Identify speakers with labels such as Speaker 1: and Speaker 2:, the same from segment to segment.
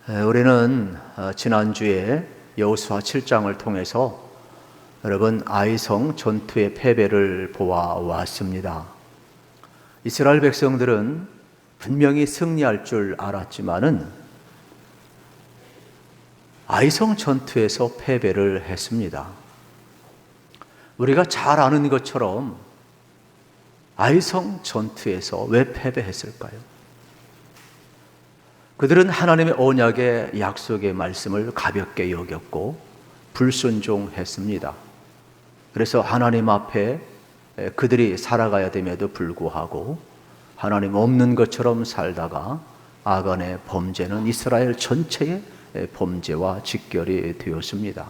Speaker 1: 우리는 지난주에 여호수아 7장을 통해서 여러분 아이성 전투의 패배를 보아왔습니다. 이스라엘 백성들은 분명히 승리할 줄 알았지만은 아이성 전투에서 패배를 했습니다. 우리가 잘 아는 것처럼 아이성 전투에서 왜 패배했을까요? 그들은 하나님의 언약의 약속의 말씀을 가볍게 여겼고 불순종했습니다. 그래서 하나님 앞에 그들이 살아가야 됨에도 불구하고 하나님 없는 것처럼 살다가 아간의 범죄는 이스라엘 전체의 범죄와 직결이 되었습니다.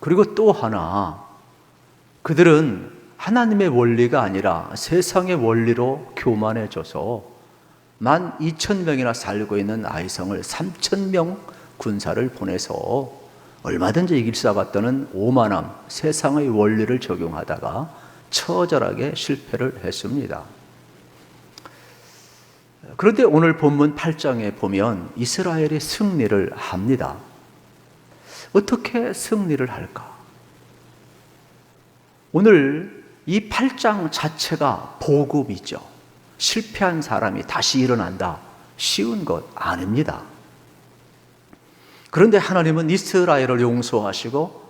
Speaker 1: 그리고 또 하나, 그들은 하나님의 원리가 아니라 세상의 원리로 교만해져서 12,000명이나 살고 있는 아이성을 3,000명 군사를 보내서 얼마든지 이길 수 같다는 오만함, 세상의 원리를 적용하다가 처절하게 실패를 했습니다. 그런데 오늘 본문 8장에 보면 이스라엘이 승리를 합니다. 어떻게 승리를 할까? 오늘 이 8장 자체가 복음이죠. 실패한 사람이 다시 일어난다. 쉬운 것 아닙니다. 그런데 하나님은 이스라엘을 용서하시고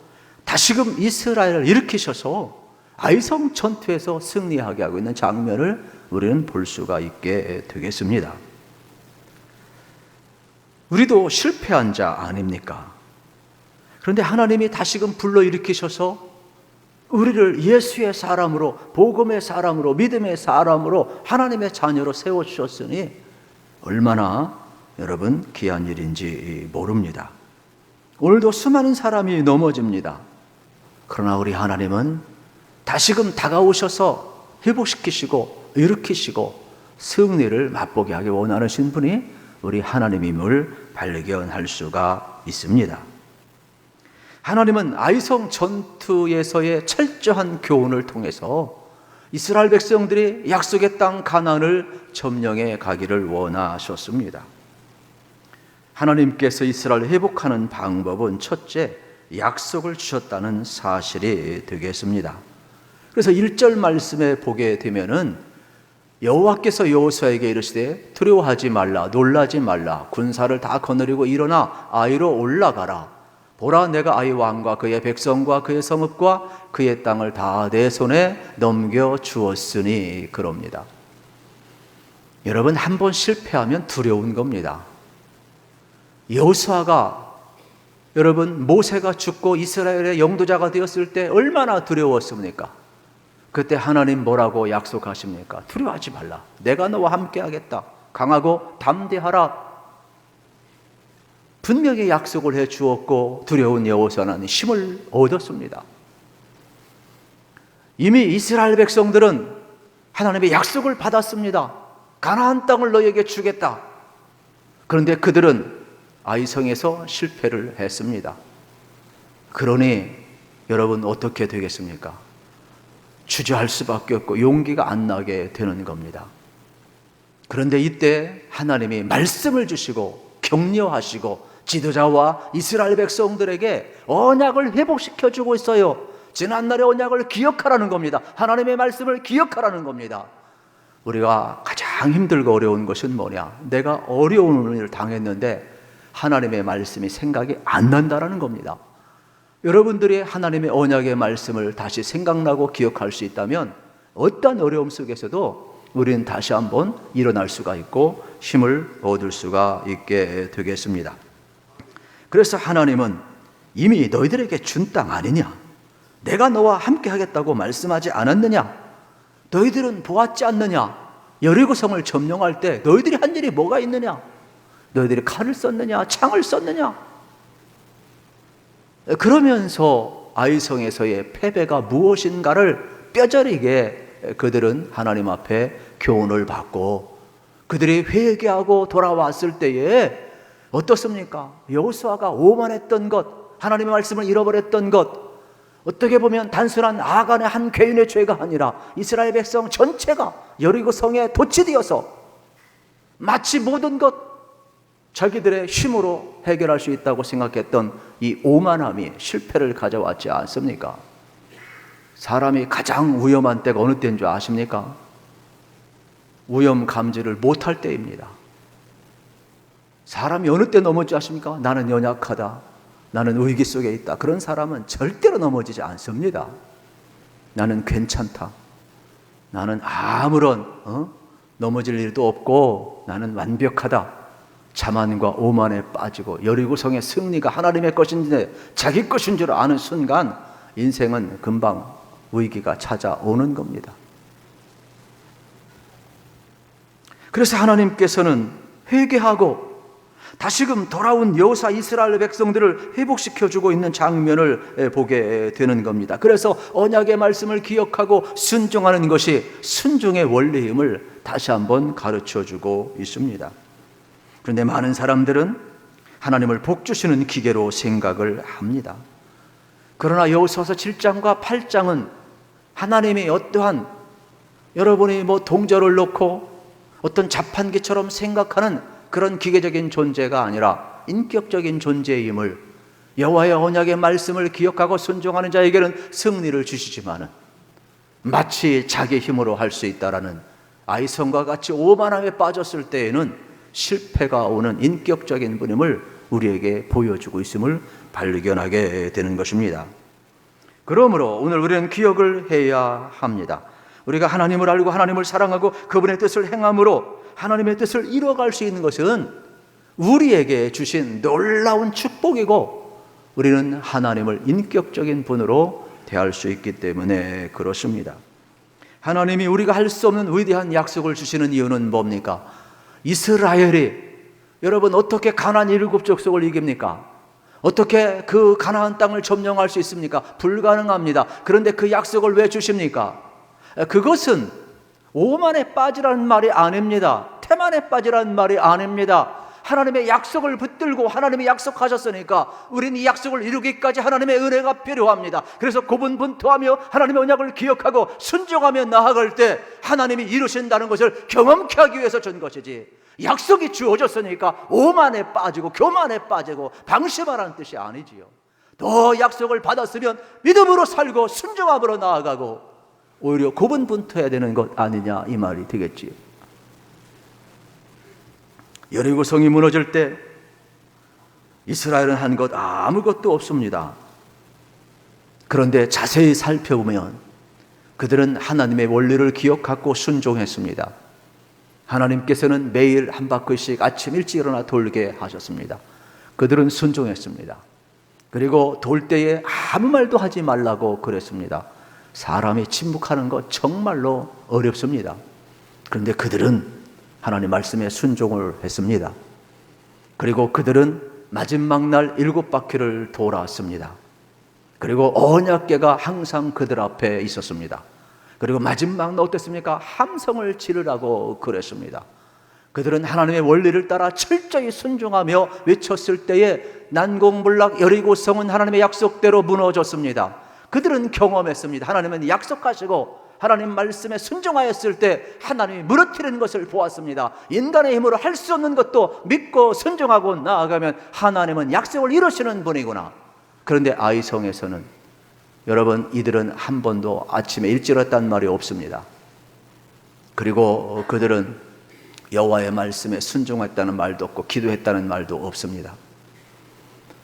Speaker 1: 다시금 이스라엘을 일으키셔서 아이성 전투에서 승리하게 하고 있는 장면을 우리는 볼 수가 있게 되겠습니다. 우리도 실패한 자 아닙니까? 그런데 하나님이 다시금 불러일으키셔서 우리를 예수의 사람으로, 복음의 사람으로, 믿음의 사람으로, 하나님의 자녀로 세워주셨으니 얼마나 여러분 귀한 일인지 모릅니다. 오늘도 수많은 사람이 넘어집니다. 그러나 우리 하나님은 다시금 다가오셔서 회복시키시고 일으키시고 승리를 맛보게 하기 원하시는 분이 우리 하나님임을 발견할 수가 있습니다. 하나님은 아이성 전투에서의 철저한 교훈을 통해서 이스라엘 백성들이 약속의 땅 가나안을 점령해 가기를 원하셨습니다. 하나님께서 이스라엘을 회복하는 방법은 첫째, 약속을 주셨다는 사실이 되겠습니다. 그래서 1절 말씀에 보게 되면은 여호와께서 여호수아에게 이르시되 두려워하지 말라, 놀라지 말라, 군사를 다 거느리고 일어나 아이로 올라가라. 보라, 내가 아이 왕과 그의 백성과 그의 성읍과 그의 땅을 다 내 손에 넘겨 주었으니 그럽니다. 여러분, 한번 실패하면 두려운 겁니다. 여호수아가 여러분 모세가 죽고 이스라엘의 영도자가 되었을 때 얼마나 두려웠습니까? 그때 하나님 뭐라고 약속하십니까? 두려워하지 말라. 내가 너와 함께 하겠다. 강하고 담대하라. 분명히 약속을 해 주었고 두려운 여호수아는 힘을 얻었습니다. 이미 이스라엘 백성들은 하나님의 약속을 받았습니다. 가나안 땅을 너희에게 주겠다. 그런데 그들은 아이성에서 실패를 했습니다. 그러니 여러분 어떻게 되겠습니까? 주저할 수밖에 없고 용기가 안 나게 되는 겁니다. 그런데 이때 하나님이 말씀을 주시고 격려하시고 지도자와 이스라엘 백성들에게 언약을 회복시켜 주고 있어요. 지난날의 언약을 기억하라는 겁니다. 하나님의 말씀을 기억하라는 겁니다. 우리가 가장 힘들고 어려운 것은 뭐냐? 내가 어려운 일을 당했는데 하나님의 말씀이 생각이 안 난다라는 겁니다. 여러분들이 하나님의 언약의 말씀을 다시 생각나고 기억할 수 있다면 어떤 어려움 속에서도 우리는 다시 한번 일어날 수가 있고 힘을 얻을 수가 있게 되겠습니다. 그래서 하나님은 이미 너희들에게 준 땅 아니냐? 내가 너와 함께 하겠다고 말씀하지 않았느냐? 너희들은 보았지 않느냐? 여리고성을 점령할 때 너희들이 한 일이 뭐가 있느냐? 너희들이 칼을 썼느냐? 창을 썼느냐? 그러면서 아이성에서의 패배가 무엇인가를 뼈저리게 그들은 하나님 앞에 교훈을 받고 그들이 회개하고 돌아왔을 때에 어떻습니까? 여호수아가 오만했던 것, 하나님의 말씀을 잃어버렸던 것, 어떻게 보면 단순한 아간의 한 개인의 죄가 아니라 이스라엘 백성 전체가 여리고 성에 도취되어서 마치 모든 것, 자기들의 힘으로 해결할 수 있다고 생각했던 이 오만함이 실패를 가져왔지 않습니까? 사람이 가장 위험한 때가 어느 때인 줄 아십니까? 위험 감지를 못할 때입니다. 사람이 어느 때 넘어지지 아십니까? 나는 연약하다, 나는 위기 속에 있다. 그런 사람은 절대로 넘어지지 않습니다. 나는 괜찮다, 나는 아무런 넘어질 일도 없고 나는 완벽하다. 자만과 오만에 빠지고 여리고성의 승리가 하나님의 것인지 자기 것인 줄 아는 순간 인생은 금방 위기가 찾아오는 겁니다. 그래서 하나님께서는 회개하고 다시금 돌아온 여호사 이스라엘 백성들을 회복시켜주고 있는 장면을 보게 되는 겁니다. 그래서 언약의 말씀을 기억하고 순종하는 것이 순종의 원리임을 다시 한번 가르쳐주고 있습니다. 그런데 많은 사람들은 하나님을 복주시는 기계로 생각을 합니다. 그러나 여호수아서 7장과 8장은 하나님이 어떠한 여러분이 동절을 놓고 어떤 자판기처럼 생각하는 그런 기계적인 존재가 아니라 인격적인 존재임을, 여호와의 언약의 말씀을 기억하고 순종하는 자에게는 승리를 주시지만은 마치 자기 힘으로 할 수 있다라는 아이성과 같이 오만함에 빠졌을 때에는 실패가 오는 인격적인 분임을 우리에게 보여주고 있음을 발견하게 되는 것입니다. 그러므로 오늘 우리는 기억을 해야 합니다. 우리가 하나님을 알고 하나님을 사랑하고 그분의 뜻을 행함으로 하나님의 뜻을 이뤄갈 수 있는 것은 우리에게 주신 놀라운 축복이고, 우리는 하나님을 인격적인 분으로 대할 수 있기 때문에 그렇습니다. 하나님이 우리가 할 수 없는 위대한 약속을 주시는 이유는 뭡니까? 이스라엘이 여러분 어떻게 가나안 7족속을 이깁니까? 어떻게 그 가나안 땅을 점령할 수 있습니까? 불가능합니다. 그런데 그 약속을 왜 주십니까? 그것은 오만에 빠지라는 말이 아닙니다. 태만에 빠지라는 말이 아닙니다. 하나님의 약속을 붙들고 하나님이 약속하셨으니까 우리는 이 약속을 이루기까지 하나님의 은혜가 필요합니다. 그래서 고분분투하며 하나님의 언약을 기억하고 순종하며 나아갈 때 하나님이 이루신다는 것을 경험케 하기 위해서 준 것이지, 약속이 주어졌으니까 오만에 빠지고 교만에 빠지고 방심하라는 뜻이 아니지요. 더 약속을 받았으면 믿음으로 살고 순종함으로 나아가고 오히려 고분분투해야 되는 것 아니냐, 이 말이 되겠지요. 여리고성이 무너질 때 이스라엘은 한 것 아무것도 없습니다. 그런데 자세히 살펴보면 그들은 하나님의 원리를 기억하고 순종했습니다. 하나님께서는 매일 한 바퀴씩 아침 일찍 일어나 돌게 하셨습니다. 그들은 순종했습니다. 그리고 돌 때에 아무 말도 하지 말라고 그랬습니다. 사람이 침묵하는 것 정말로 어렵습니다. 그런데 그들은 하나님 말씀에 순종을 했습니다. 그리고 그들은 마지막 날 7바퀴를 돌았습니다. 그리고 언약궤가 항상 그들 앞에 있었습니다. 그리고 마지막 날 어땠습니까? 함성을 지르라고 그랬습니다. 그들은 하나님의 원리를 따라 철저히 순종하며 외쳤을 때에 난공불락 여리고성은 하나님의 약속대로 무너졌습니다. 그들은 경험했습니다. 하나님은 약속하시고 하나님 말씀에 순종하였을 때 하나님이 무너뜨리는 것을 보았습니다. 인간의 힘으로 할 수 없는 것도 믿고 순종하고 나아가면 하나님은 약속을 이루시는 분이구나. 그런데 아이성에서는 여러분, 이들은 한 번도 아침에 일찍 일어났다는 말이 없습니다. 그리고 그들은 여호와의 말씀에 순종했다는 말도 없고 기도했다는 말도 없습니다.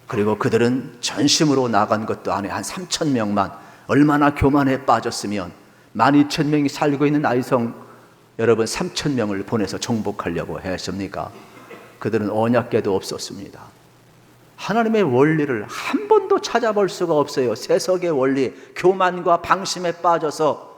Speaker 1: 그리고 그들은 전심으로 나간 것도 아니에요. 한 3,000명만, 얼마나 교만에 빠졌으면 12,000명이 살고 있는 아이성 여러분 3,000명을 보내서 정복하려고 했습니까? 그들은 언약궤도 없었습니다. 하나님의 원리를 한 번도 찾아볼 수가 없어요. 세속의 원리, 교만과 방심에 빠져서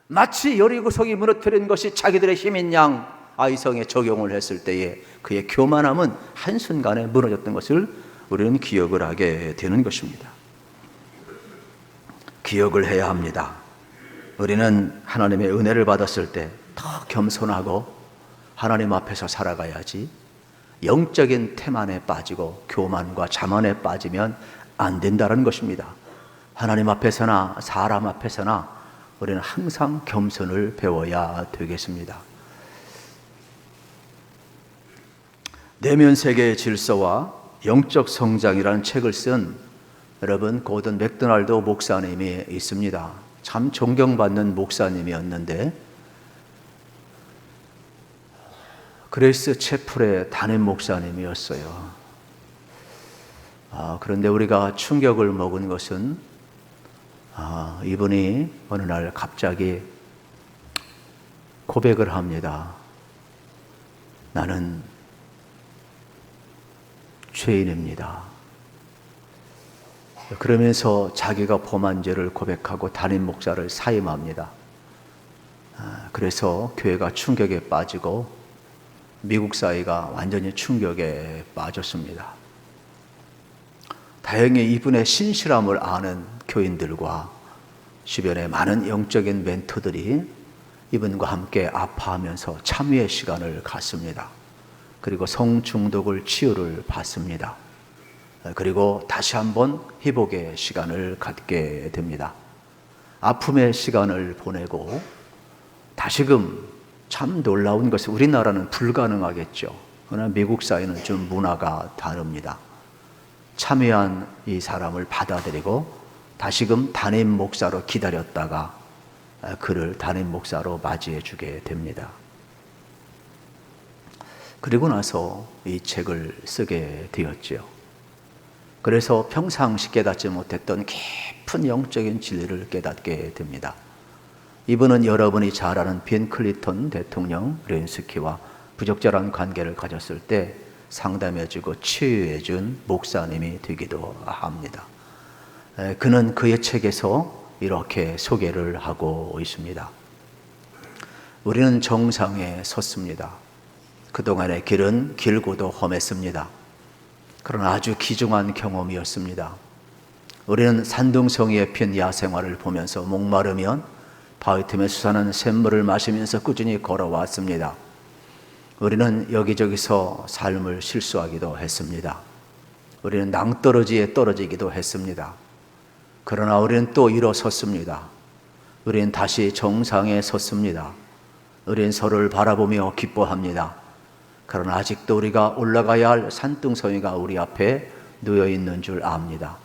Speaker 1: 마치 여리고성이 무너뜨린 것이 자기들의 힘인 양 아이성에 적용을 했을 때에 그의 교만함은 한순간에 무너졌던 것을 우리는 기억을 하게 되는 것입니다. 기억을 해야 합니다. 우리는 하나님의 은혜를 받았을 때 더 겸손하고 하나님 앞에서 살아가야지, 영적인 태만에 빠지고 교만과 자만에 빠지면 안 된다는 것입니다. 하나님 앞에서나 사람 앞에서나 우리는 항상 겸손을 배워야 되겠습니다. 내면 세계의 질서와 영적 성장이라는 책을 쓴 여러분 고든 맥도날드 목사님이 있습니다. 참 존경받는 목사님이었는데 그레이스 채플의 담임 목사님이었어요. 그런데 우리가 충격을 먹은 것은 이분이 어느 날 갑자기 고백을 합니다. 나는 죄인입니다. 그러면서 자기가 범한 죄를 고백하고 담임 목사를 사임합니다. 그래서 교회가 충격에 빠지고 미국 사회가 완전히 충격에 빠졌습니다. 다행히 이분의 신실함을 아는 교인들과 주변의 많은 영적인 멘토들이 이분과 함께 아파하면서 참회의 시간을 갖습니다. 그리고 성중독을 치유를 받습니다. 그리고 다시 한번 회복의 시간을 갖게 됩니다. 아픔의 시간을 보내고 다시금 참 놀라운 것은 우리나라는 불가능하겠죠. 그러나 미국 사회는 좀 문화가 다릅니다. 참여한 이 사람을 받아들이고 다시금 담임 목사로 기다렸다가 그를 담임 목사로 맞이해 주게 됩니다. 그리고 나서 이 책을 쓰게 되었죠. 그래서 평상시 깨닫지 못했던 깊은 영적인 진리를 깨닫게 됩니다. 이분은 여러분이 잘 아는 빈 클린턴 대통령 레인스키와 부적절한 관계를 가졌을 때 상담해주고 치유해준 목사님이 되기도 합니다. 그는 그의 책에서 이렇게 소개를 하고 있습니다. 우리는 정상에 섰습니다. 그동안의 길은 길고도 험했습니다. 그러나 아주 귀중한 경험이었습니다. 우리는 산둥성이에 핀 야생화를 보면서 목마르면 바위 틈에 솟아나는 샘물을 마시면서 꾸준히 걸어왔습니다. 우리는 여기저기서 삶을 실수하기도 했습니다. 우리는 낭떠러지에 떨어지기도 했습니다. 그러나 우리는 또 일어섰습니다. 우리는 다시 정상에 섰습니다. 우리는 서로를 바라보며 기뻐합니다. 그러나 아직도 우리가 올라가야 할 산둥성이가 우리 앞에 놓여 있는 줄 압니다.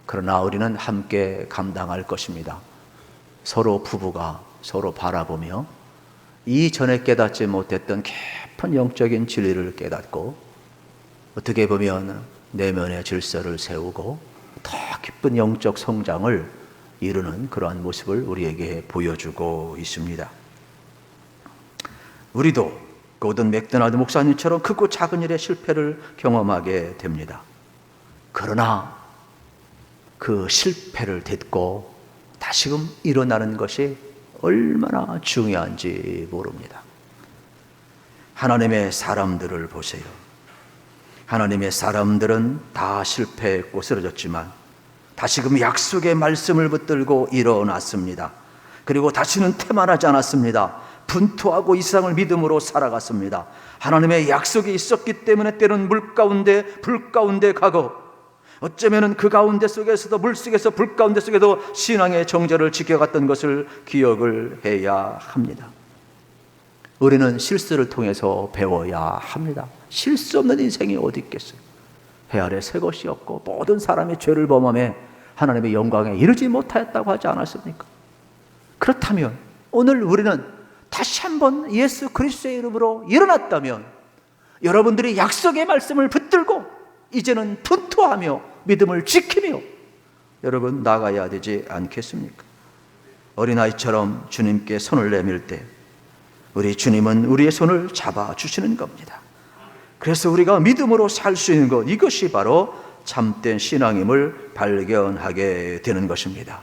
Speaker 1: 그러나 우리는 함께 감당할 것입니다. 서로 부부가 서로 바라보며 이전에 깨닫지 못했던 깊은 영적인 진리를 깨닫고 어떻게 보면 내면의 질서를 세우고 더 깊은 영적 성장을 이루는 그러한 모습을 우리에게 보여주고 있습니다. 우리도 고든 맥도날드 목사님처럼 크고 작은 일의 실패를 경험하게 됩니다. 그러나 그 실패를 딛고 다시금 일어나는 것이 얼마나 중요한지 모릅니다. 하나님의 사람들을 보세요. 하나님의 사람들은 다 실패했고 쓰러졌지만 다시금 약속의 말씀을 붙들고 일어났습니다. 그리고 다시는 태만하지 않았습니다. 분투하고 이 세상을 믿음으로 살아갔습니다. 하나님의 약속이 있었기 때문에 때로는 물 가운데 불 가운데 가고 어쩌면 그 가운데 속에서도 물속에서 불 가운데 속에도 신앙의 정절을 지켜갔던 것을 기억을 해야 합니다. 우리는 실수를 통해서 배워야 합니다. 실수 없는 인생이 어디 있겠어요. 해 아래 새 것이 없고 모든 사람이 죄를 범함에 하나님의 영광에 이르지 못하였다고 하지 않았습니까? 그렇다면 오늘 우리는 다시 한번 예수 그리스도의 이름으로 일어났다면 여러분들이 약속의 말씀을 붙들고 이제는 분투하며 믿음을 지키며 여러분 나가야 되지 않겠습니까? 어린아이처럼 주님께 손을 내밀 때 우리 주님은 우리의 손을 잡아주시는 겁니다. 그래서 우리가 믿음으로 살 수 있는 것, 이것이 바로 참된 신앙임을 발견하게 되는 것입니다.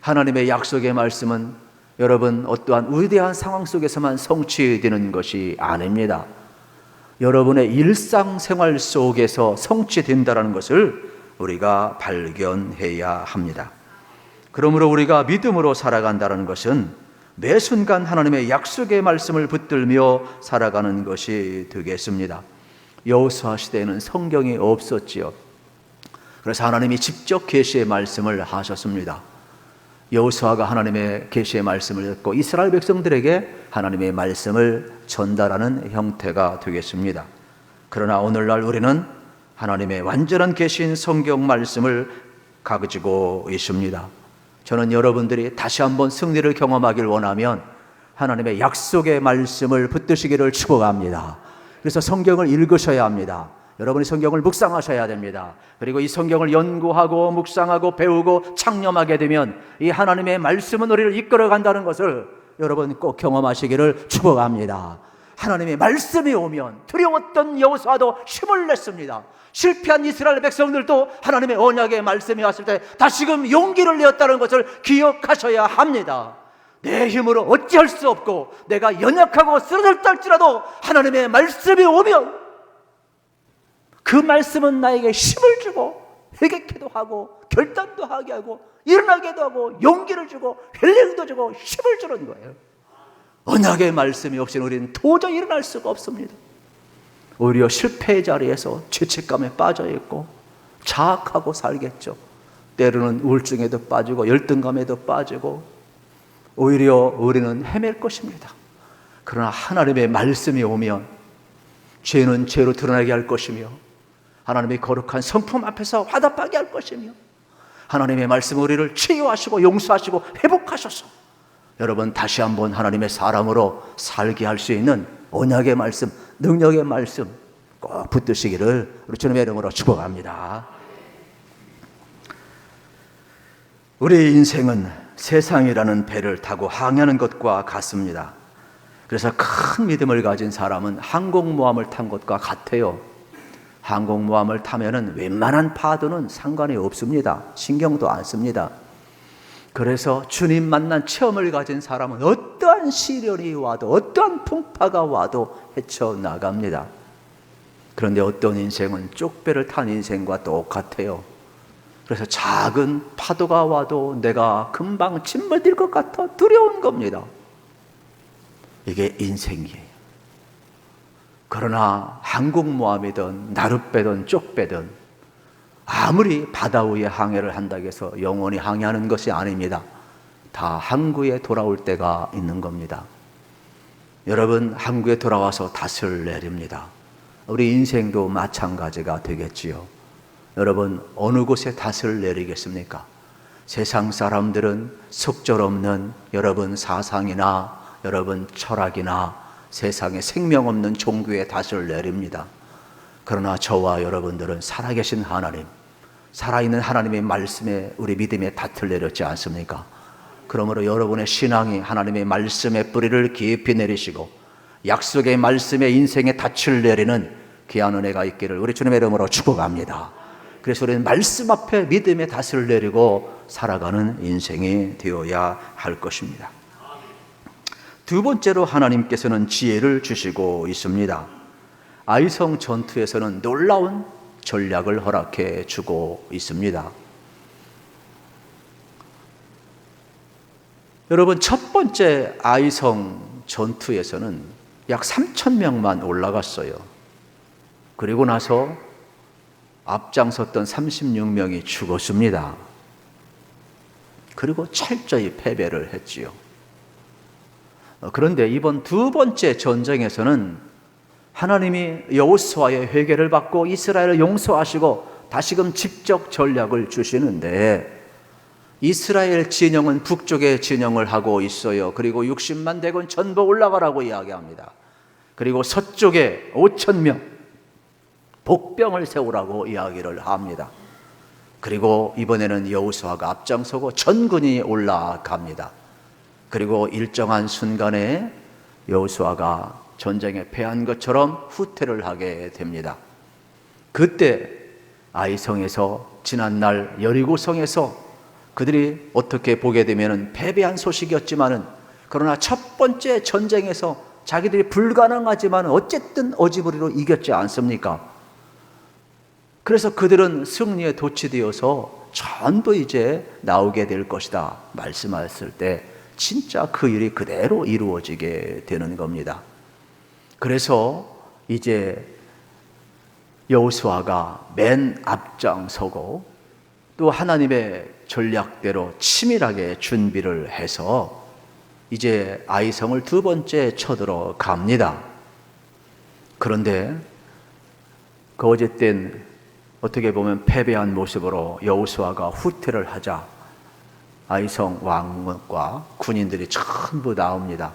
Speaker 1: 하나님의 약속의 말씀은 여러분 어떠한 위대한 상황 속에서만 성취되는 것이 아닙니다. 여러분의 일상생활 속에서 성취된다는 것을 우리가 발견해야 합니다. 그러므로 우리가 믿음으로 살아간다는 것은 매 순간 하나님의 약속의 말씀을 붙들며 살아가는 것이 되겠습니다. 여호수아 시대에는 성경이 없었지요. 그래서 하나님이 직접 계시의 말씀을 하셨습니다. 여호수아가 하나님의 계시의 말씀을 듣고 이스라엘 백성들에게 하나님의 말씀을 전달하는 형태가 되겠습니다. 그러나 오늘날 우리는 하나님의 완전한 계신 성경 말씀을 가지고 있습니다. 저는 여러분들이 다시 한번 승리를 경험하길 원하면 하나님의 약속의 말씀을 붙드시기를 축복합니다. 그래서 성경을 읽으셔야 합니다. 여러분이 성경을 묵상하셔야 됩니다. 그리고 이 성경을 연구하고 묵상하고 배우고 창념하게 되면 이 하나님의 말씀은 우리를 이끌어 간다는 것을 여러분 꼭 경험하시기를 축복합니다. 하나님의 말씀이 오면 두려웠던 여호수아도 힘을 냈습니다. 실패한 이스라엘 백성들도 하나님의 언약의 말씀이 왔을 때 다시금 용기를 내었다는 것을 기억하셔야 합니다. 내 힘으로 어찌할 수 없고 내가 연약하고 쓰러졌다 할지라도 하나님의 말씀이 오면 그 말씀은 나에게 힘을 주고 회개케도 하고 결단도 하게 하고 일어나게도 하고 용기를 주고 힐링도 주고 힘을 주는 거예요. 언약의 말씀이 없이는 우리는 도저히 일어날 수가 없습니다. 오히려 실패의 자리에서 죄책감에 빠져 있고 자학하고 살겠죠. 때로는 우울증에도 빠지고 열등감에도 빠지고 오히려 우리는 헤맬 것입니다. 그러나 하나님의 말씀이 오면 죄는 죄로 드러나게 할 것이며 하나님의 거룩한 성품 앞에서 화답하게 할 것이며 하나님의 말씀은 우리를 치유하시고 용서하시고 회복하셔서 여러분 다시 한번 하나님의 사람으로 살게 할 수 있는 언약의 말씀, 능력의 말씀 꼭 붙드시기를 우리 주님의 이름으로 축복합니다. 우리의 인생은 세상이라는 배를 타고 항해하는 것과 같습니다. 그래서 큰 믿음을 가진 사람은 항공모함을 탄 것과 같아요. 항공모함을 타면은 웬만한 파도는 상관이 없습니다. 신경도 안 씁니다. 그래서 주님 만난 체험을 가진 사람은 어떠한 시련이 와도 어떠한 풍파가 와도 헤쳐나갑니다. 그런데 어떤 인생은 쪽배를 탄 인생과 똑같아요. 그래서 작은 파도가 와도 내가 금방 짓물릴 것 같아 두려운 겁니다. 이게 인생이에요. 그러나 항공모함이든 나룻배든 쪽배든 아무리 바다 위에 항해를 한다고 해서 영원히 항해하는 것이 아닙니다. 다 항구에 돌아올 때가 있는 겁니다. 여러분 항구에 돌아와서 닷을 내립니다. 우리 인생도 마찬가지가 되겠지요. 여러분 어느 곳에 닷을 내리겠습니까? 세상 사람들은 속절없는 여러분 사상이나 여러분 철학이나 세상에 생명 없는 종교에 닷을 내립니다. 그러나 저와 여러분들은 살아계신 하나님, 살아있는 하나님의 말씀에 우리 믿음의 닷을 내렸지 않습니까? 그러므로 여러분의 신앙이 하나님의 말씀의 뿌리를 깊이 내리시고 약속의 말씀에 인생의 닻을 내리는 귀한 은혜가 있기를 우리 주님의 이름으로 축복합니다. 그래서 우리는 말씀 앞에 믿음의 닻을 내리고 살아가는 인생이 되어야 할 것입니다. 두 번째로 하나님께서는 지혜를 주시고 있습니다. 아이성 전투에서는 놀라운 전략을 허락해 주고 있습니다. 여러분 첫 번째 아이성 전투에서는 약 3,000명만 올라갔어요. 그리고 나서 앞장섰던 36명이 죽었습니다. 그리고 철저히 패배를 했지요. 그런데 이번 두 번째 전쟁에서는 하나님이 여호수아의 회개를 받고 이스라엘을 용서하시고 다시금 직접 전략을 주시는데 이스라엘 진영은 북쪽에 진영을 하고 있어요. 그리고 60만 대군 전부 올라가라고 이야기합니다. 그리고 서쪽에 5,000명 복병을 세우라고 이야기를 합니다. 그리고 이번에는 여호수아가 앞장서고 전군이 올라갑니다. 그리고 일정한 순간에 여호수아가 전쟁에 패한 것처럼 후퇴를 하게 됩니다. 그때 아이성에서 지난날 여리고성에서 그들이 어떻게 보게 되면 패배한 소식이었지만은 그러나 첫 번째 전쟁에서 자기들이 불가능하지만 어쨌든 어지부리로 이겼지 않습니까? 그래서 그들은 승리에 도취되어서 전부 이제 나오게 될 것이다 말씀하셨을 때 진짜 그 일이 그대로 이루어지게 되는 겁니다. 그래서 이제 여호수아가 맨 앞장서고 또 하나님의 전략대로 치밀하게 준비를 해서 이제 아이성을 두 번째 쳐들어 갑니다. 그런데 거짓된 어떻게 보면 패배한 모습으로 여호수아가 후퇴를 하자 아이성 왕과 군인들이 전부 나옵니다.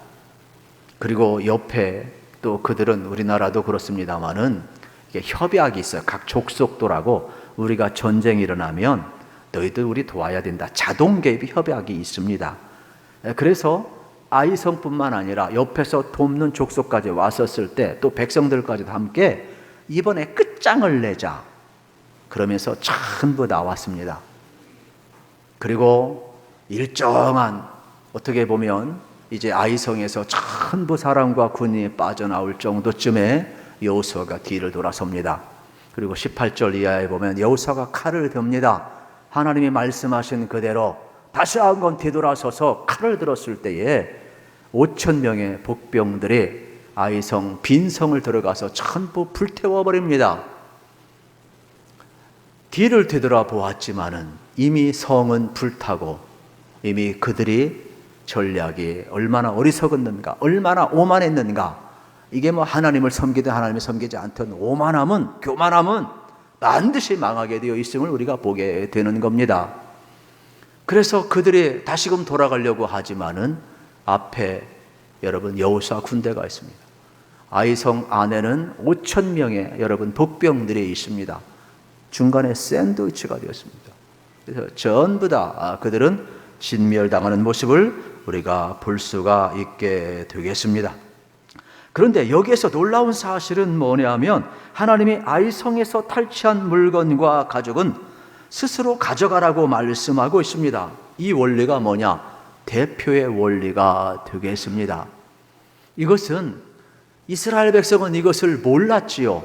Speaker 1: 그리고 옆에 또 그들은 우리나라도 그렇습니다만은 협약이 있어요. 각 족속들하고 우리가 전쟁이 일어나면 너희들 우리 도와야 된다. 자동 개입 협약이 있습니다. 그래서 아이성뿐만 아니라 옆에서 돕는 족속까지 왔었을 때 또 백성들까지도 함께 이번에 끝장을 내자 그러면서 전부 나왔습니다. 그리고 일정한 어떻게 보면 이제 아이성에서 전부 사람과 군인이 빠져나올 정도쯤에 여호수아가 뒤를 돌아섭니다. 그리고 18절 이하에 보면 여호수아가 칼을 듭니다. 하나님이 말씀하신 그대로 다시 한번 뒤돌아서서 칼을 들었을 때에 5,000명의 복병들이 아이성 빈성을 들어가서 전부 불태워버립니다. 뒤를 되돌아 보았지만은 이미 성은 불타고 이미 그들이 전략이 얼마나 어리석었는가, 얼마나 오만했는가. 이게 뭐 하나님을 섬기든 하나님을 섬기지 않든 오만함은, 교만함은 반드시 망하게 되어 있음을 우리가 보게 되는 겁니다. 그래서 그들이 다시금 돌아가려고 하지만은 앞에 여러분 여호수아 군대가 있습니다. 아이성 안에는 5,000명의 여러분 복병들이 있습니다. 중간에 샌드위치가 되었습니다. 그래서 전부 다 그들은 진멸당하는 모습을 우리가 볼 수가 있게 되겠습니다. 그런데 여기에서 놀라운 사실은 뭐냐면 하나님이 아이성에서 탈취한 물건과 가족은 스스로 가져가라고 말씀하고 있습니다. 이 원리가 뭐냐? 대표의 원리가 되겠습니다. 이것은 이스라엘 백성은 이것을 몰랐지요.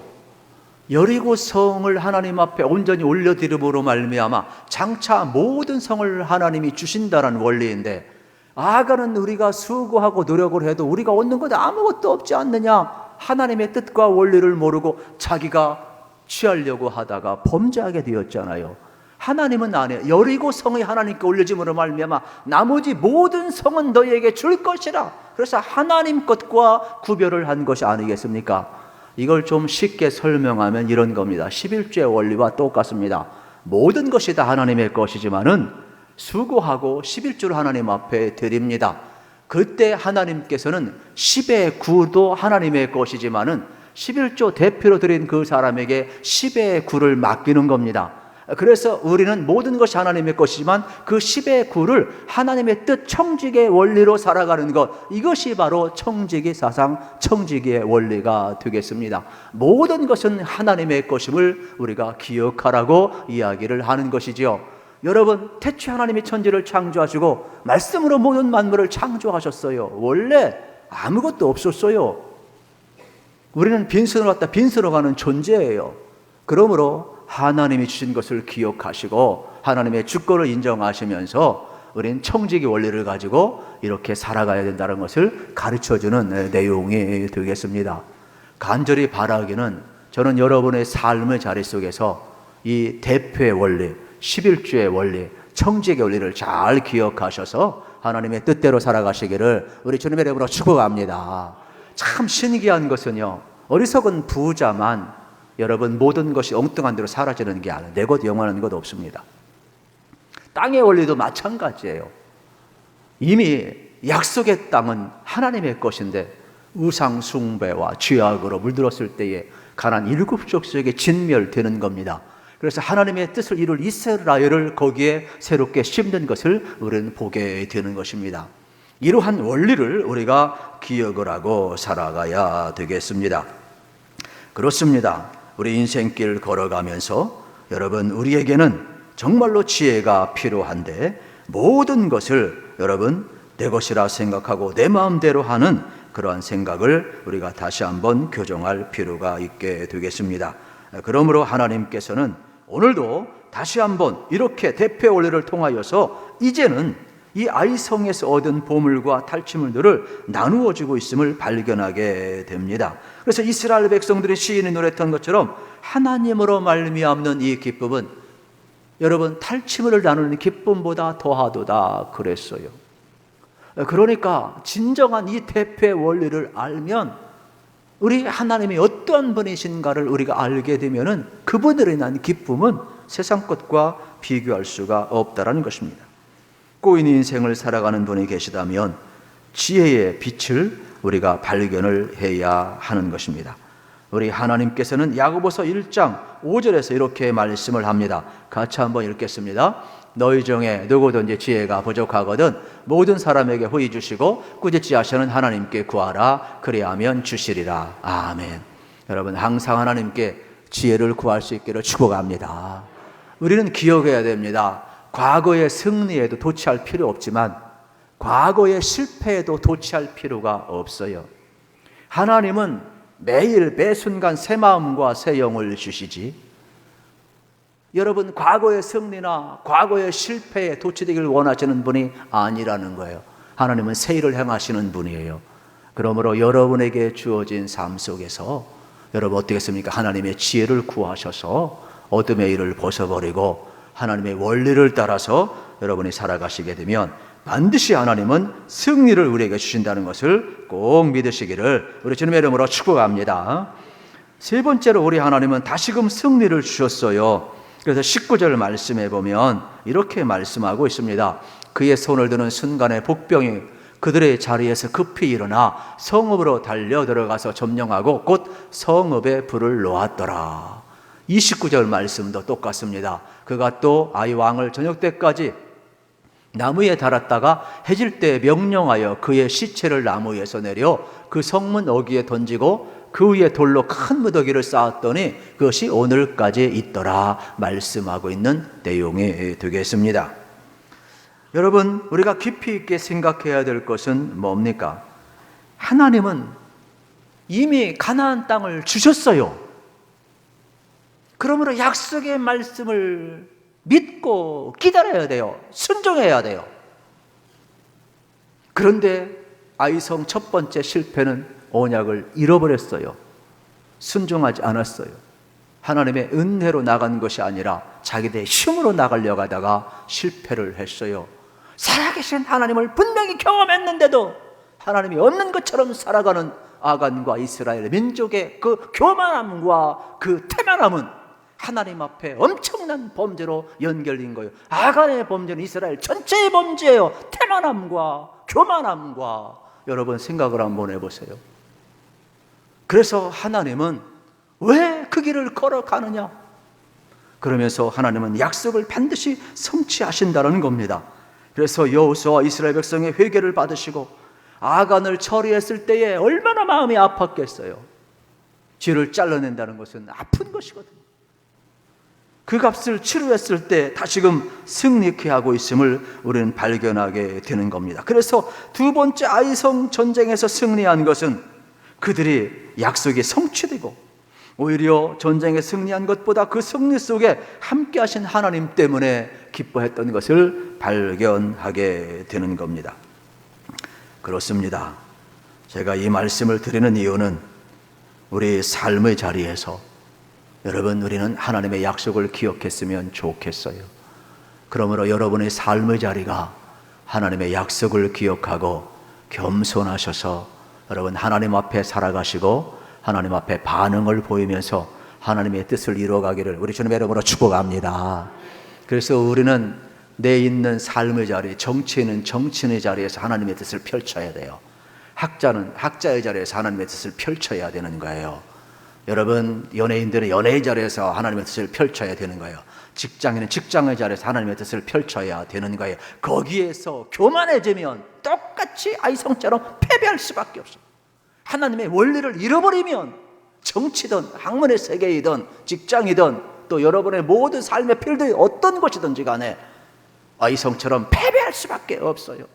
Speaker 1: 여리고 성을 하나님 앞에 온전히 올려드림으로 말미암아 장차 모든 성을 하나님이 주신다는 원리인데 아가는 우리가 수고하고 노력을 해도 우리가 얻는 것 아무것도 없지 않느냐. 하나님의 뜻과 원리를 모르고 자기가 취하려고 하다가 범죄하게 되었잖아요. 하나님은 안 해요. 여리고 성이 하나님께 올려짐으로 말미암아 나머지 모든 성은 너희에게 줄 것이라. 그래서 하나님 것과 구별을 한 것이 아니겠습니까? 이걸 좀 쉽게 설명하면 이런 겁니다. 11조의 원리와 똑같습니다. 모든 것이 다 하나님의 것이지만은 수고하고 11조를 하나님 앞에 드립니다. 그때 하나님께서는 10의 9도 하나님의 것이지만은 11조 대표로 드린 그 사람에게 10의 9를 맡기는 겁니다. 그래서 우리는 모든 것이 하나님의 것이지만 그 10의 9를 하나님의 뜻 청지기의 원리로 살아가는 것, 이것이 바로 청지기 사상, 청지기의 원리가 되겠습니다. 모든 것은 하나님의 것임을 우리가 기억하라고 이야기를 하는 것이지요. 여러분, 태초에 하나님이 천지를 창조하시고 말씀으로 모든 만물을 창조하셨어요. 원래 아무것도 없었어요. 우리는 빈손으로 왔다 빈손으로 가는 존재예요. 그러므로 하나님이 주신 것을 기억하시고 하나님의 주권을 인정하시면서 우리는 청지기 원리를 가지고 이렇게 살아가야 된다는 것을 가르쳐주는 내용이 되겠습니다. 간절히 바라기는 저는 여러분의 삶의 자리 속에서 이 대표의 원리, 11조의 원리, 청지기의 원리를 잘 기억하셔서 하나님의 뜻대로 살아가시기를 우리 주님의 이름으로 축복합니다. 참 신기한 것은요, 어리석은 부자만 여러분 모든 것이 엉뚱한 대로 사라지는 게 아니에요. 내 것 영원한 것 없습니다. 땅의 원리도 마찬가지예요. 이미 약속의 땅은 하나님의 것인데 우상 숭배와 죄악으로 물들었을 때에 가나안 7족속에게 진멸되는 겁니다. 그래서 하나님의 뜻을 이룰 이스라엘을 거기에 새롭게 심는 것을 우리는 보게 되는 것입니다. 이러한 원리를 우리가 기억을 하고 살아가야 되겠습니다. 그렇습니다. 우리 인생길 걸어가면서 여러분 우리에게는 정말로 지혜가 필요한데 모든 것을 여러분 내 것이라 생각하고 내 마음대로 하는 그러한 생각을 우리가 다시 한번 교정할 필요가 있게 되겠습니다. 그러므로 하나님께서는 오늘도 다시 한번 이렇게 대표의 원리를 통하여서 이제는 이 아이성에서 얻은 보물과 탈취물들을 나누어 주고 있음을 발견하게 됩니다. 그래서 이스라엘 백성들이 시인이 노래했던 것처럼 하나님으로 말미암는 이 기쁨은 여러분 탈취물을 나누는 기쁨보다 더하도다 그랬어요. 그러니까 진정한 이 대표의 원리를 알면 우리 하나님이 어떠한 분이신가를 우리가 알게 되면은 그분으로 인한 기쁨은 세상 것과 비교할 수가 없다라는 것입니다. 꼬인 인생을 살아가는 분이 계시다면 지혜의 빛을 우리가 발견을 해야 하는 것입니다. 우리 하나님께서는 야고보서 1장 5절에서 이렇게 말씀을 합니다. 같이 한번 읽겠습니다. 너희 중에 누구든지 지혜가 부족하거든 모든 사람에게 후히 주시고 꾸짖지 하시는 하나님께 구하라. 그리하면 주시리라. 아멘. 여러분, 항상 하나님께 지혜를 구할 수 있기를 축복합니다. 우리는 기억해야 됩니다. 과거의 승리에도 도취할 필요 없지만 과거의 실패에도 도취할 필요가 없어요. 하나님은 매일 매 순간 새 마음과 새 영을 주시지, 여러분 과거의 승리나 과거의 실패에 도취되기를 원하시는 분이 아니라는 거예요. 하나님은 새 일을 행하시는 분이에요. 그러므로 여러분에게 주어진 삶 속에서 여러분 어떻겠습니까? 하나님의 지혜를 구하셔서 어둠의 일을 벗어버리고 하나님의 원리를 따라서 여러분이 살아가시게 되면 반드시 하나님은 승리를 우리에게 주신다는 것을 꼭 믿으시기를 우리 주님의 이름으로 축복합니다. 세 번째로 우리 하나님은 다시금 승리를 주셨어요. 그래서 19절 말씀에 보면 이렇게 말씀하고 있습니다. 그의 손을 드는 순간에 복병이 그들의 자리에서 급히 일어나 성읍으로 달려 들어가서 점령하고 곧 성읍에 불을 놓았더라. 29절 말씀도 똑같습니다. 그가 또 아이 왕을 저녁 때까지 나무에 달았다가 해질 때 명령하여 그의 시체를 나무 위에서 내려 그 성문 어귀에 던지고 그 위에 돌로 큰 무더기를 쌓았더니 그것이 오늘까지 있더라 말씀하고 있는 내용이 되겠습니다. 여러분, 우리가 깊이 있게 생각해야 될 것은 뭡니까? 하나님은 이미 가나안 땅을 주셨어요. 그러므로 약속의 말씀을 믿고 기다려야 돼요. 순종해야 돼요. 그런데 아이성 첫 번째 실패는 언약을 잃어버렸어요. 순종하지 않았어요. 하나님의 은혜로 나간 것이 아니라 자기들의 힘으로 나가려고 하다가 실패를 했어요. 살아계신 하나님을 분명히 경험했는데도 하나님이 없는 것처럼 살아가는 아간과 이스라엘 민족의 그 교만함과 그 태만함은 하나님 앞에 엄청난 범죄로 연결된 거예요. 아간의 범죄는 이스라엘 전체의 범죄예요. 태만함과 교만함과. 여러분 생각을 한번 해보세요. 그래서 하나님은 왜 그 길을 걸어가느냐? 그러면서 하나님은 약속을 반드시 성취하신다는 겁니다. 그래서 여호수아와 이스라엘 백성의 회개를 받으시고 아간을 처리했을 때에 얼마나 마음이 아팠겠어요. 쥐를 잘라낸다는 것은 아픈 것이거든요. 그 값을 치루했을 때 다시금 승리케 하고 있음을 우리는 발견하게 되는 겁니다. 그래서 두 번째 아이성 전쟁에서 승리한 것은 그들이 약속이 성취되고 오히려 전쟁에 승리한 것보다 그 승리 속에 함께 하신 하나님 때문에 기뻐했던 것을 발견하게 되는 겁니다. 그렇습니다. 제가 이 말씀을 드리는 이유는 우리 삶의 자리에서 여러분, 우리는 하나님의 약속을 기억했으면 좋겠어요. 그러므로 여러분의 삶의 자리가 하나님의 약속을 기억하고 겸손하셔서 여러분 하나님 앞에 살아가시고 하나님 앞에 반응을 보이면서 하나님의 뜻을 이루어가기를 우리 주님의 이름으로 축복합니다. 그래서 우리는 내 있는 삶의 자리, 정치인은 정치인의 자리에서 하나님의 뜻을 펼쳐야 돼요. 학자는 학자의 자리에서 하나님의 뜻을 펼쳐야 되는 거예요. 여러분, 연예인들은 연예인 자리에서 하나님의 뜻을 펼쳐야 되는 거예요. 직장인은 직장의 자리에서 하나님의 뜻을 펼쳐야 되는 거예요. 거기에서 교만해지면 똑같이 아이성처럼 패배할 수밖에 없어요. 하나님의 원리를 잃어버리면 정치든 학문의 세계이든 직장이든 또 여러분의 모든 삶의 필드의 어떤 것이든지 간에 아이성처럼 패배할 수밖에 없어요.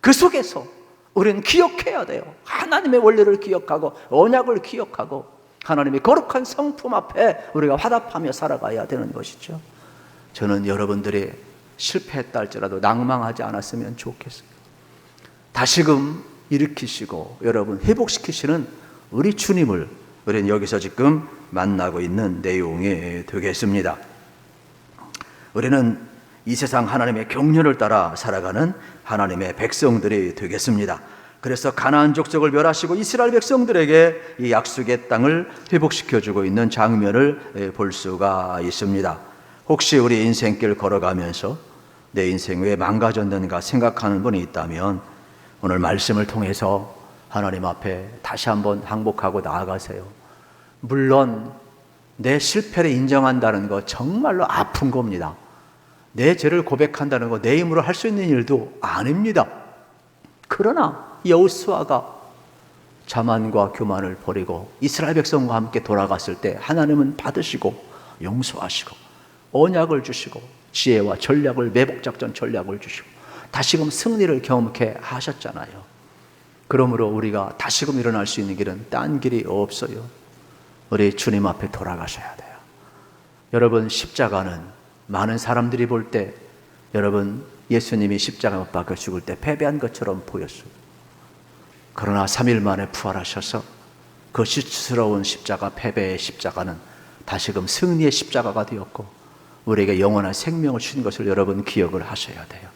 Speaker 1: 그 속에서 우리는 기억해야 돼요. 하나님의 원리를 기억하고 언약을 기억하고 하나님의 거룩한 성품 앞에 우리가 화답하며 살아가야 되는 것이죠. 저는 여러분들이 실패했다 할지라도 낭망하지 않았으면 좋겠어요. 다시금 일으키시고 여러분 회복시키시는 우리 주님을 우리는 여기서 지금 만나고 있는 내용이 되겠습니다. 우리는 이 세상 하나님의 경륜을 따라 살아가는 하나님의 백성들이 되겠습니다. 그래서 가나안 족속을 멸하시고 이스라엘 백성들에게 이 약속의 땅을 회복시켜주고 있는 장면을 볼 수가 있습니다. 혹시 우리 인생길 걸어가면서 내 인생 왜 망가졌는가 생각하는 분이 있다면 오늘 말씀을 통해서 하나님 앞에 다시 한번 항복하고 나아가세요. 물론 내 실패를 인정한다는 거 정말로 아픈 겁니다. 내 죄를 고백한다는 거 내 힘으로 할 수 있는 일도 아닙니다. 그러나 여호수아가 자만과 교만을 버리고 이스라엘 백성과 함께 돌아갔을 때 하나님은 받으시고 용서하시고 언약을 주시고 지혜와 전략을, 매복작전 전략을 주시고 다시금 승리를 경험케 하셨잖아요. 그러므로 우리가 다시금 일어날 수 있는 길은 딴 길이 없어요. 우리 주님 앞에 돌아가셔야 돼요. 여러분, 십자가는 많은 사람들이 볼 때 여러분 예수님이 십자가 못 박혀 죽을 때 패배한 것처럼 보였어요. 그러나 3일 만에 부활하셔서 그 수치스러운 십자가, 패배의 십자가는 다시금 승리의 십자가가 되었고 우리에게 영원한 생명을 주신 것을 여러분 기억을 하셔야 돼요.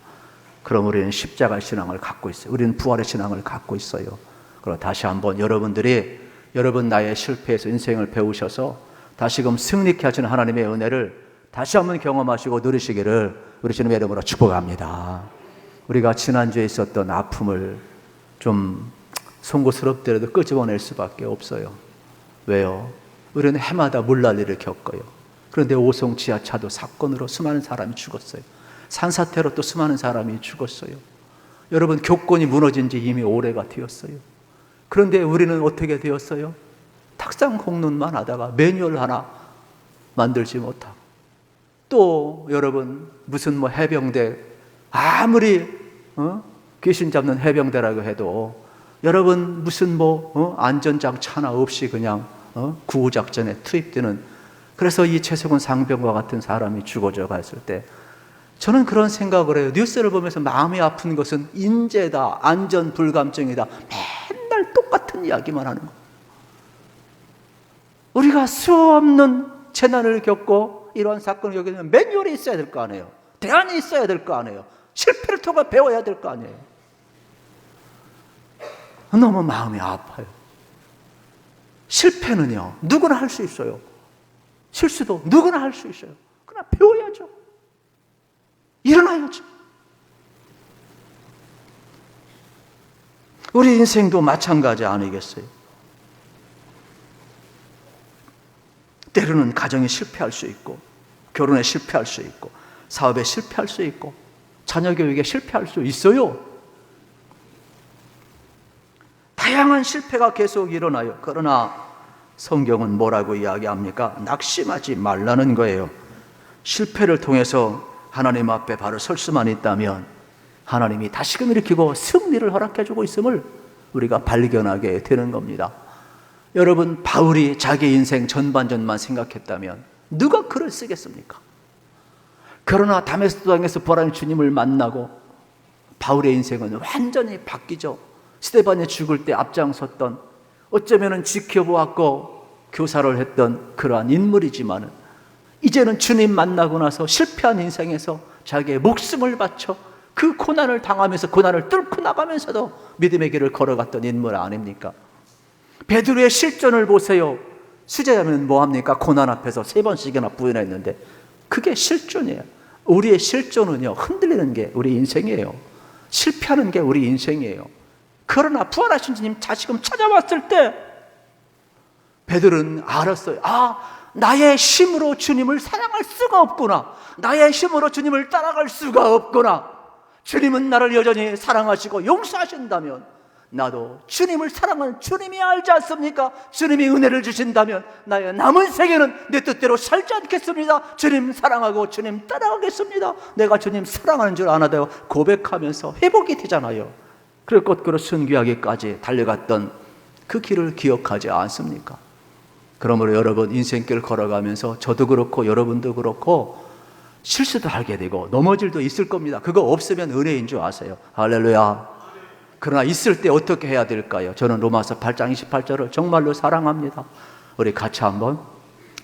Speaker 1: 그럼 우리는 십자가의 신앙을 갖고 있어요. 우리는 부활의 신앙을 갖고 있어요. 그럼 다시 한번 여러분들이 여러분 나의 실패에서 인생을 배우셔서 다시금 승리케 하시는 하나님의 은혜를 다시 한번 경험하시고 누리시기를 우리 주님의 이름으로 축복합니다. 우리가 지난주에 있었던 아픔을 좀 송구스럽더라도 끄집어낼 수밖에 없어요. 왜요? 우리는 해마다 물난리를 겪어요. 그런데 오송 지하차도 사건으로 수많은 사람이 죽었어요. 산사태로 또 수많은 사람이 죽었어요. 여러분, 교권이 무너진 지 이미 오래가 되었어요. 그런데 우리는 어떻게 되었어요? 탁상 공론만 하다가 매뉴얼 하나 만들지 못하고 또 여러분 무슨 해병대 아무리 귀신 잡는 해병대라고 해도 여러분 무슨 안전장치 하나 없이 그냥 구호작전에 투입되는, 그래서 이 최석훈 상병과 같은 사람이 죽어져 갔을 때 저는 그런 생각을 해요. 뉴스를 보면서 마음이 아픈 것은 인재다, 안전 불감증이다, 맨날 똑같은 이야기만 하는 거예요. 우리가 수없는 재난을 겪고 이러한 사건을 겪으면 매뉴얼이 있어야 될 거 아니에요. 대안이 있어야 될 거 아니에요. 실패를 통해 배워야 될 거 아니에요. 너무 마음이 아파요. 실패는요, 누구나 할 수 있어요. 실수도 누구나 할 수 있어요. 그러나 배워야죠. 일어나야죠. 우리 인생도 마찬가지 아니겠어요? 때로는 가정에 실패할 수 있고, 결혼에 실패할 수 있고, 사업에 실패할 수 있고, 자녀 교육에 실패할 수 있어요. 다양한 실패가 계속 일어나요. 그러나 성경은 뭐라고 이야기합니까? 낙심하지 말라는 거예요. 실패를 통해서 하나님 앞에 바로 설 수만 있다면 하나님이 다시금 일으키고 승리를 허락해주고 있음을 우리가 발견하게 되는 겁니다. 여러분, 바울이 자기 인생 전반전만 생각했다면 누가 글을 쓰겠습니까? 그러나 다메스크 땅에서 부활한 주님을 만나고 바울의 인생은 완전히 바뀌죠. 스데반이 죽을 때 앞장섰던, 어쩌면 지켜보았고 교사를 했던 그러한 인물이지만 이제는 주님 만나고 나서 실패한 인생에서 자기의 목숨을 바쳐 그 고난을 당하면서 고난을 뚫고 나가면서도 믿음의 길을 걸어갔던 인물 아닙니까? 베드로의 실존을 보세요. 수제자면 뭐합니까? 고난 앞에서 3번씩이나 부인했는데 그게 실존이에요. 우리의 실존은요, 흔들리는 게 우리 인생이에요. 실패하는 게 우리 인생이에요. 그러나 부활하신 주님 다시금 찾아왔을 때 베드로는 알았어요. 나의 힘으로 주님을 사랑할 수가 없구나. 나의 힘으로 주님을 따라갈 수가 없구나. 주님은 나를 여전히 사랑하시고 용서하신다면 나도 주님을 사랑하는 주님이 알지 않습니까? 주님이 은혜를 주신다면 나의 남은 생애는 내 뜻대로 살지 않겠습니다. 주님 사랑하고 주님 따라가겠습니다. 내가 주님 사랑하는 줄 아나요? 고백하면서 회복이 되잖아요. 그리고 거꾸로 순교하기까지 달려갔던 그 길을 기억하지 않습니까? 그러므로 여러분, 인생길 걸어가면서 저도 그렇고 여러분도 그렇고 실수도 하게 되고 넘어질 도 있을 겁니다. 그거 없으면 은혜인 줄 아세요. 할렐루야. 그러나 있을 때 어떻게 해야 될까요? 저는 로마서 8장 28절을 정말로 사랑합니다. 우리 같이 한번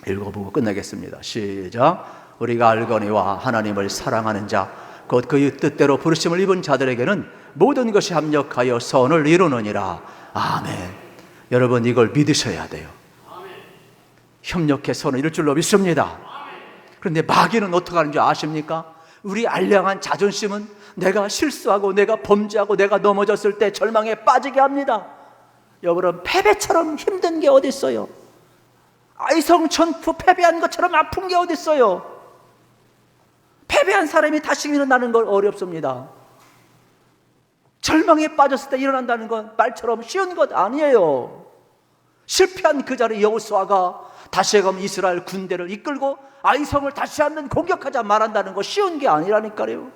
Speaker 1: 읽어보고 끝내겠습니다. 시작. 우리가 알거니와 하나님을 사랑하는 자 곧 그의 뜻대로 부르심을 입은 자들에게는 모든 것이 합력하여 선을 이루느니라. 아멘. 여러분, 이걸 믿으셔야 돼요. 협력해 선을 이룰 줄로 믿습니다. 그런데 마귀는 어떻게 하는 줄 아십니까? 우리 알량한 자존심은 내가 실수하고 내가 범죄하고 내가 넘어졌을 때 절망에 빠지게 합니다. 여러분, 패배처럼 힘든 게 어디 있어요? 아이성천프 패배한 것처럼 아픈 게 어디 있어요? 패배한 사람이 다시 일어나는 건 어렵습니다. 절망에 빠졌을 때 일어난다는 건 말처럼 쉬운 것 아니에요. 실패한 그 자리에 여호수아가 다시금 이스라엘 군대를 이끌고 아이성을 다시 한번 공격하자 말한다는 거 쉬운 게 아니라니까요.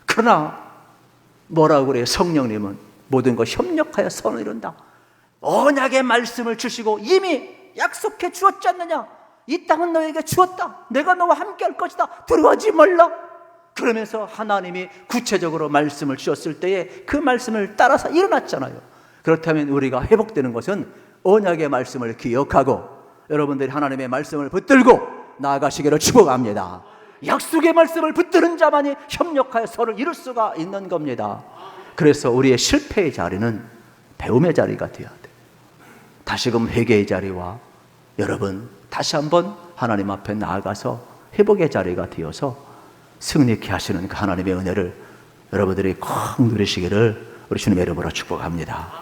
Speaker 1: 그러나 뭐라고 그래요? 성령님은 모든 것 협력하여 선을 이룬다. 언약의 말씀을 주시고 이미 약속해 주었지 않느냐? 이 땅은 너에게 주었다. 내가 너와 함께 할 것이다. 두려워하지 말라. 그러면서 하나님이 구체적으로 말씀을 주셨을 때에 그 말씀을 따라서 일어났잖아요. 그렇다면 우리가 회복되는 것은 언약의 말씀을 기억하고 여러분들이 하나님의 말씀을 붙들고 나아가시기를 축복합니다. 약속의 말씀을 붙드는 자만이 협력하여 서로 이룰 수가 있는 겁니다. 그래서 우리의 실패의 자리는 배움의 자리가 되어야 돼요. 다시금 회개의 자리와 여러분 다시 한번 하나님 앞에 나아가서 회복의 자리가 되어서 승리케 하시는 그 하나님의 은혜를 여러분들이 꼭 누리시기를 우리 주님의 이름으로 축복합니다.